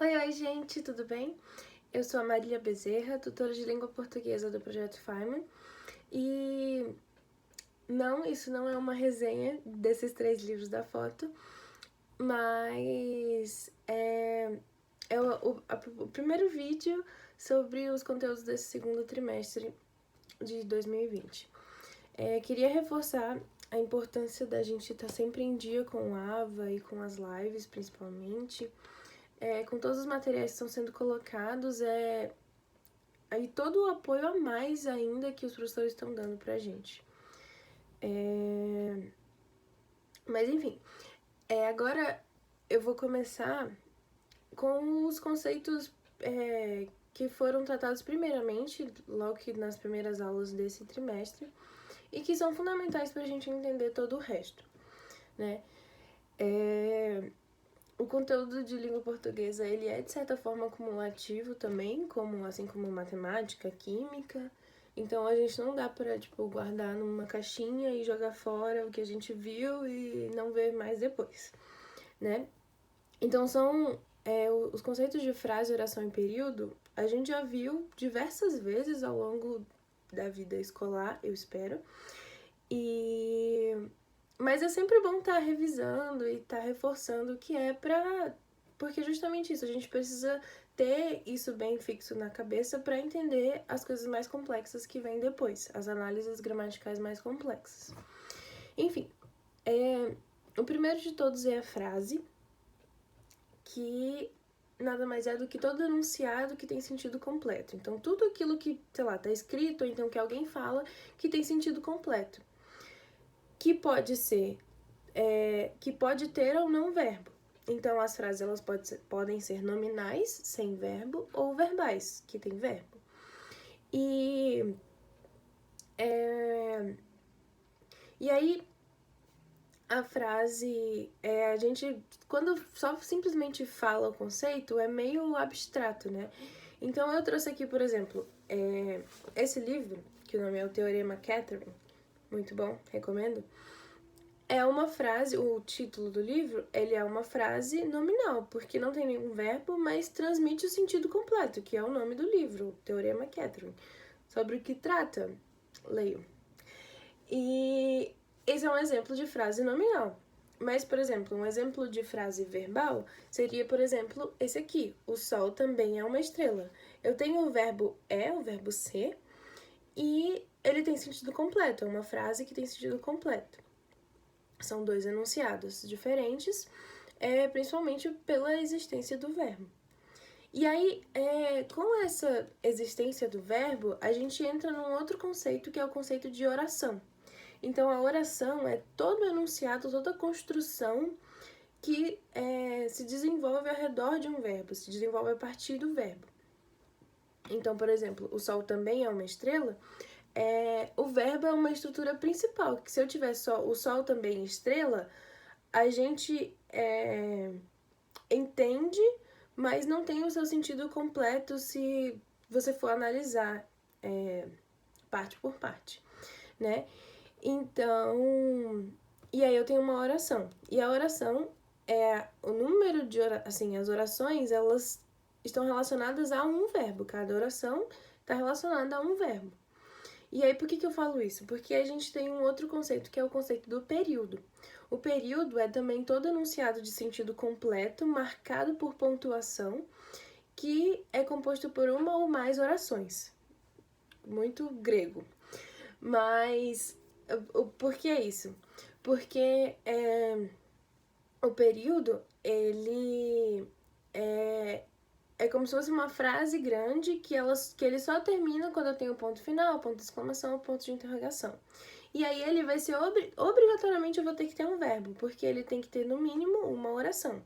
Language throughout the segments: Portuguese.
Oi, gente, tudo bem? Eu sou a Marília Bezerra, tutora de língua portuguesa do Projeto Farmer. E não, isso não é uma resenha desses 3 livros da foto, mas é o primeiro vídeo sobre os conteúdos desse segundo trimestre de 2020. Queria reforçar a importância da gente estar sempre em dia com o AVA e com as lives, principalmente. Com todos os materiais que estão sendo colocados, aí todo o apoio a mais ainda que os professores estão dando pra gente. Mas enfim, agora eu vou começar com os conceitos que foram tratados primeiramente, logo que nas primeiras aulas desse trimestre, e que são fundamentais pra gente entender todo o resto, né? O conteúdo de língua portuguesa, ele é de certa forma acumulativo também, assim como matemática, química. Então a gente não dá pra, guardar numa caixinha e jogar fora o que a gente viu e não ver mais depois, né? Então os conceitos de frase, oração e período, a gente já viu diversas vezes ao longo da vida escolar, eu espero. Mas é sempre bom estar revisando e estar reforçando o que porque justamente isso, a gente precisa ter isso bem fixo na cabeça para entender as coisas mais complexas que vêm depois, as análises gramaticais mais complexas. Enfim, o primeiro de todos é a frase, que nada mais é do que todo enunciado que tem sentido completo. Então, tudo aquilo que, sei lá, tá escrito, ou então que alguém fala, que tem sentido completo. Que pode ser, que pode ter ou não verbo. Então, as frases elas podem ser nominais, sem verbo, ou verbais, que tem verbo. E aí, a frase, a gente, quando só simplesmente fala o conceito, é meio abstrato, né? Então, eu trouxe aqui, por exemplo, esse livro, que o nome é o Teorema Catherine, muito bom, recomendo. É uma frase, o título do livro, ele é uma frase nominal, porque não tem nenhum verbo, mas transmite o sentido completo, que é o nome do livro, Teorema Catherine. Sobre o que trata, leio. E esse é um exemplo de frase nominal. Mas, por exemplo, um exemplo de frase verbal seria, por exemplo, esse aqui. O sol também é uma estrela. Eu tenho o verbo o verbo ser, e ele tem sentido completo. É uma frase que tem sentido completo. São 2 enunciados diferentes, principalmente pela existência do verbo. E aí, com essa existência do verbo, a gente entra num outro conceito, que é o conceito de oração. Então, a oração é todo enunciado, toda a construção que se desenvolve ao redor de um verbo, se desenvolve a partir do verbo. Então, por exemplo, o sol também é uma estrela. O verbo é uma estrutura principal, que se eu tiver só o sol também estrela, a gente entende, mas não tem o seu sentido completo se você for analisar parte por parte, né? Então, e aí eu tenho uma oração. E a oração o número de assim, as orações, elas estão relacionadas a um verbo. Cada oração está relacionada a um verbo. E aí, por que eu falo isso? Porque a gente tem um outro conceito, que é o conceito do período. O período é também todo enunciado de sentido completo, marcado por pontuação, que é composto por uma ou mais orações. Muito grego. Mas, por que isso? Porque o período, ele é como se fosse uma frase grande que ele só termina quando eu tenho ponto final, ponto de exclamação, ponto de interrogação. E aí ele vai ser, obrigatoriamente eu vou ter que ter um verbo, porque ele tem que ter no mínimo uma oração.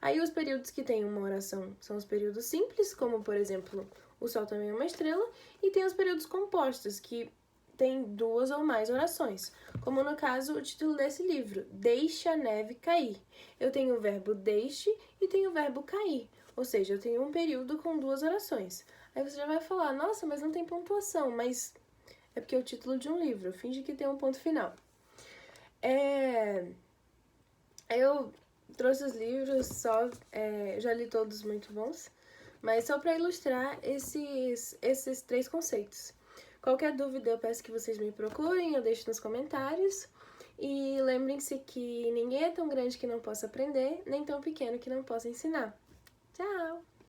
Aí os períodos que tem uma oração são os períodos simples, como por exemplo, o sol também é uma estrela, e tem os períodos compostos, que tem 2 ou mais orações, como no caso o título desse livro, Deixe a Neve Cair. Eu tenho o verbo deixe e tenho o verbo cair, ou seja, eu tenho um período com 2 orações. Aí você já vai falar, nossa, mas não tem pontuação, mas é porque é o título de um livro, finge que tem um ponto final. Eu trouxe os livros, já li todos muito bons, mas só para ilustrar esses 3 conceitos. Qualquer dúvida eu peço que vocês me procurem, eu deixo nos comentários. E lembrem-se que ninguém é tão grande que não possa aprender, nem tão pequeno que não possa ensinar. Tchau!